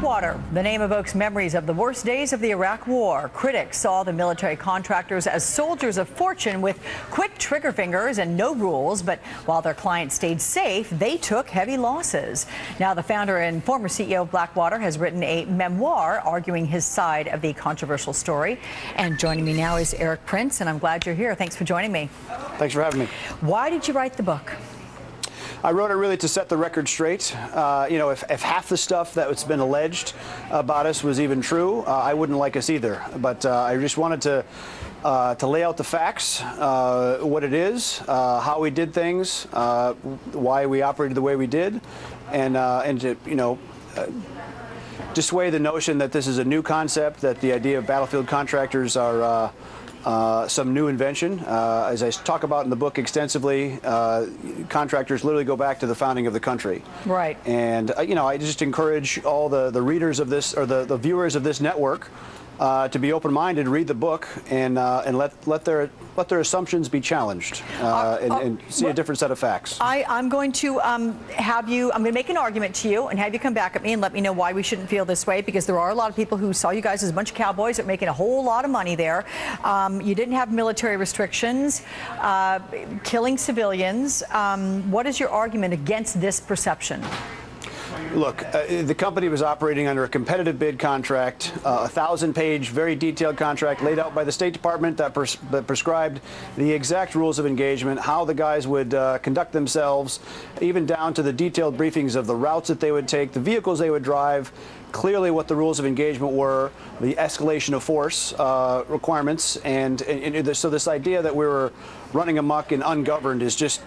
Blackwater. The name evokes memories of the worst days of the Iraq War. Critics saw the military contractors as soldiers of fortune with quick trigger fingers and no rules. But while their clients stayed safe, they took heavy losses. Now, the founder and former CEO of Blackwater has written a memoir arguing his side of the controversial story. And joining me now is Erik, and I'm glad you're here. Thanks for joining me. Thanks for having me. Why did you write the book? I wrote it really to set the record straight. If half the stuff that's been alleged about us was even true, I wouldn't like us either. But I just wanted to lay out the facts, what it is, how we did things, why we operated the way we did, and to dissuade the notion that this is a new concept, that the idea of battlefield contractors are some new invention. As I talk about in the book extensively, contractors literally go back to the founding of the country. Right. And, I just encourage all the readers of this, or the viewers of this network, to be open-minded, read the book, and let their assumptions be challenged, and see a different set of facts. I'm going to I'm going to make an argument to you and have you come back at me and let me know why we shouldn't feel this way, because there are a lot of people who saw you guys as a bunch of cowboys that are making a whole lot of money there. You didn't have military restrictions, killing civilians. What is your argument against this perception? Look, the company was operating under a competitive bid contract, a 1,000-page, very detailed contract laid out by the State Department that prescribed the exact rules of engagement, how the guys would conduct themselves, even down to the detailed briefings of the routes that they would take, the vehicles they would drive, clearly what the rules of engagement were, the escalation of force requirements, and so this idea that we were running amok and ungoverned is just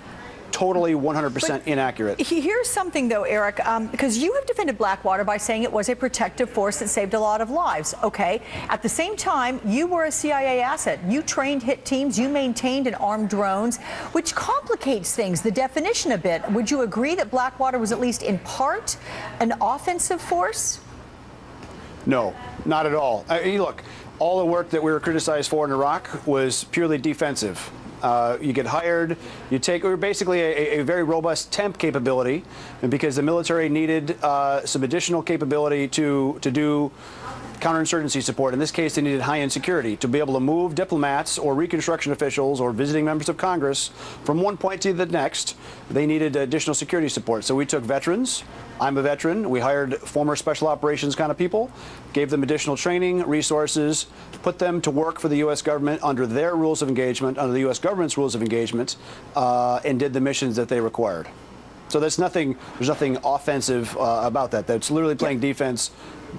totally 100% inaccurate. Here's something, though, Erik, because you have defended Blackwater by saying it was a protective force that saved a lot of lives. Okay. At the same time, you were a CIA asset. You trained hit teams. You maintained and armed drones, which complicates things, the definition a bit. Would you agree that Blackwater was at least in part an offensive force? No, not at all. Look, all the work that we were criticized for in Iraq was purely defensive. You get hired, we were basically a very robust temp capability, and because the military needed some additional capability to do counterinsurgency support. In this case, they needed high-end security to be able to move diplomats or reconstruction officials or visiting members of Congress from one point to the next. They needed additional security support. So we took veterans. I'm a veteran. We hired former special operations kind of people, gave them additional training, resources, put them to work for the U.S. government under their rules of engagement, under the U.S. government's rules of engagement, and did the missions that they required. So there's nothing offensive about that. That's literally playing defense,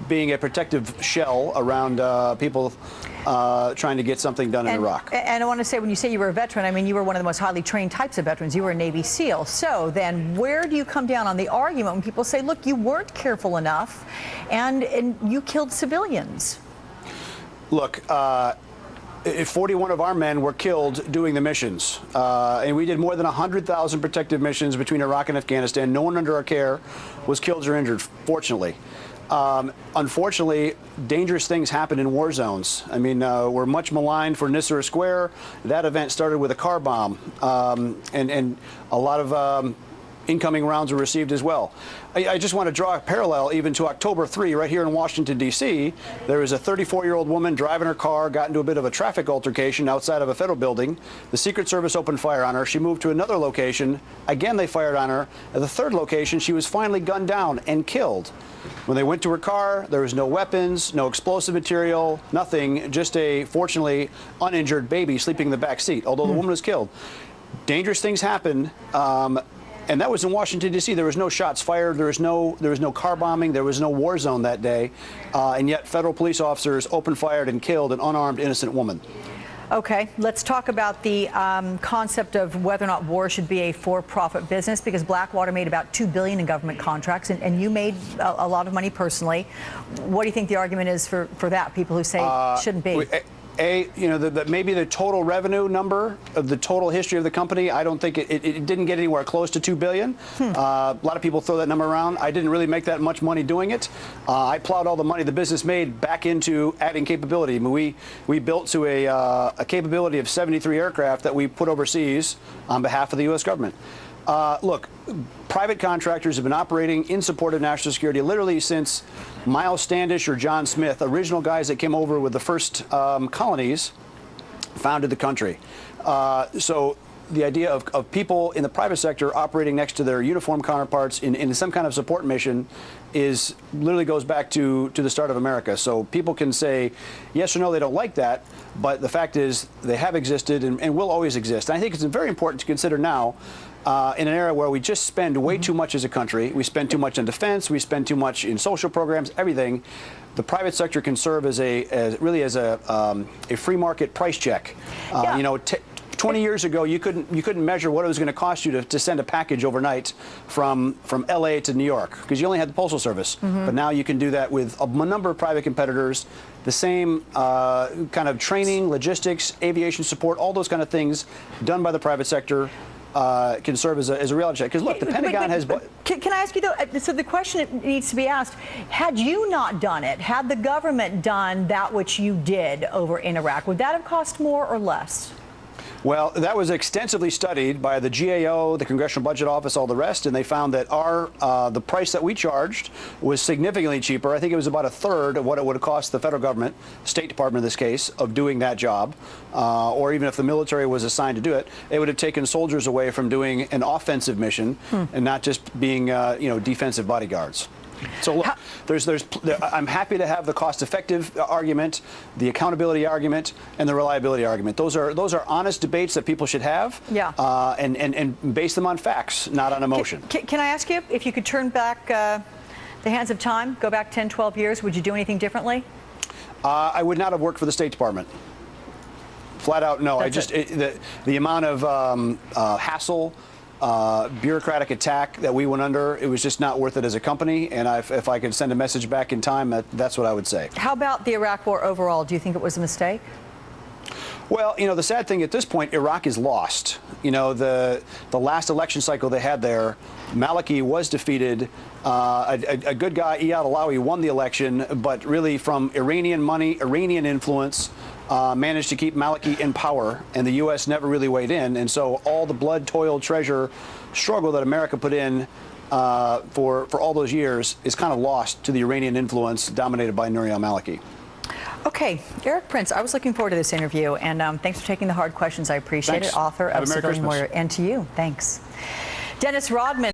being a protective shell around people trying to get something done in Iraq. And I want to say, when you say you were a veteran, I mean, you were one of the most highly trained types of veterans. You were a Navy SEAL. So then where do you come down on the argument when people say, look, you weren't careful enough and you killed civilians? Look, 41 of our men were killed doing the missions, and we did more than 100,000 protective missions between Iraq and Afghanistan. No one under our care was killed or injured, fortunately. Unfortunately, dangerous things happen in war zones. I mean, we're much maligned for Nisra Square. That event started with a car bomb, and a lot of incoming rounds were received as well. I just want to draw a parallel even to October 3, right here in Washington, D.C. There was a 34-year-old woman driving her car, got into a bit of a traffic altercation outside of a federal building. The Secret Service opened fire on her. She moved to another location. Again, they fired on her. At the third location, she was finally gunned down and killed. When they went to her car, there was no weapons, no explosive material, nothing, just a, fortunately, uninjured baby sleeping in the back seat, although the woman was killed. Dangerous things happen. And that was in Washington, D.C. There was no shots fired. There was no car bombing. There was no war zone that day. And yet federal police officers opened fired and killed an unarmed, innocent woman. Okay, let's talk about the concept of whether or not war should be a for-profit business, because Blackwater made about $2 billion in government contracts, and you made a lot of money personally. What do you think the argument is for that, people who say it shouldn't be? Maybe the total revenue number of the total history of the company, I don't think it didn't get anywhere close to $2 billion. A lot of people throw that number around. I didn't really make that much money doing it. I plowed all the money the business made back into adding capability. I mean, we built to a capability of 73 aircraft that we put overseas on behalf of the U.S. government. Look, private contractors have been operating in support of national security literally since Miles Standish or John Smith, original guys that came over with the first colonies, founded the country. So the idea of people in the private sector operating next to their uniformed counterparts in some kind of support mission is literally goes back to the start of America. So people can say yes or no, they don't like that, but the fact is they have existed and will always exist. And I think it's very important to consider now in an era where we just spend way too much as a country. We spend too much on defense, we spend too much in social programs, everything. The private sector can serve as a free market price check. Yeah. You know, 20 years ago, you couldn't measure what it was going to cost you to send a package overnight from LA to New York because you only had the Postal Service. But now you can do that with a number of private competitors. The same kind of training, logistics, aviation support, all those kind of things done by the private sector can serve as a reality check. Because look, the Pentagon has. Can I ask you though? So the question needs to be asked: had you not done it, had the government done that which you did over in Iraq, would that have cost more or less? Well, that was extensively studied by the GAO, the Congressional Budget Office, all the rest, and they found that the price that we charged was significantly cheaper. I think it was about a third of what it would have cost the federal government, State Department in this case, of doing that job. Or even if the military was assigned to do it, it would have taken soldiers away from doing an offensive mission and not just being, defensive bodyguards. So look, I'm happy to have the cost-effective argument, the accountability argument, and the reliability argument. Those are honest debates that people should have. Yeah. And base them on facts, not on emotion. Can I ask you if you could turn back the hands of time, go back 10, 12 years, would you do anything differently? I would not have worked for the State Department. Flat out, no. The amount of hassle. Bureaucratic attack that we went under, it was just not worth it as a company. And if I could send a message back in time, that's what I would say. How about the Iraq War overall? Do you think it was a mistake? Well, the sad thing at this point, Iraq is lost. The last election cycle they had there, Maliki was defeated. A good guy, Iyad Alawi, won the election, but really from Iranian money, Iranian influence, managed to keep Maliki in power, and the U.S. never really weighed in. And so all the blood, toil, treasure, struggle that America put in for all those years is kind of lost to the Iranian influence dominated by Nouri al-Maliki. Okay, Erik Prince, I was looking forward to this interview, and thanks for taking the hard questions. I appreciate it. Author of Civilian Warrior. And to you, thanks. Dennis Rodman.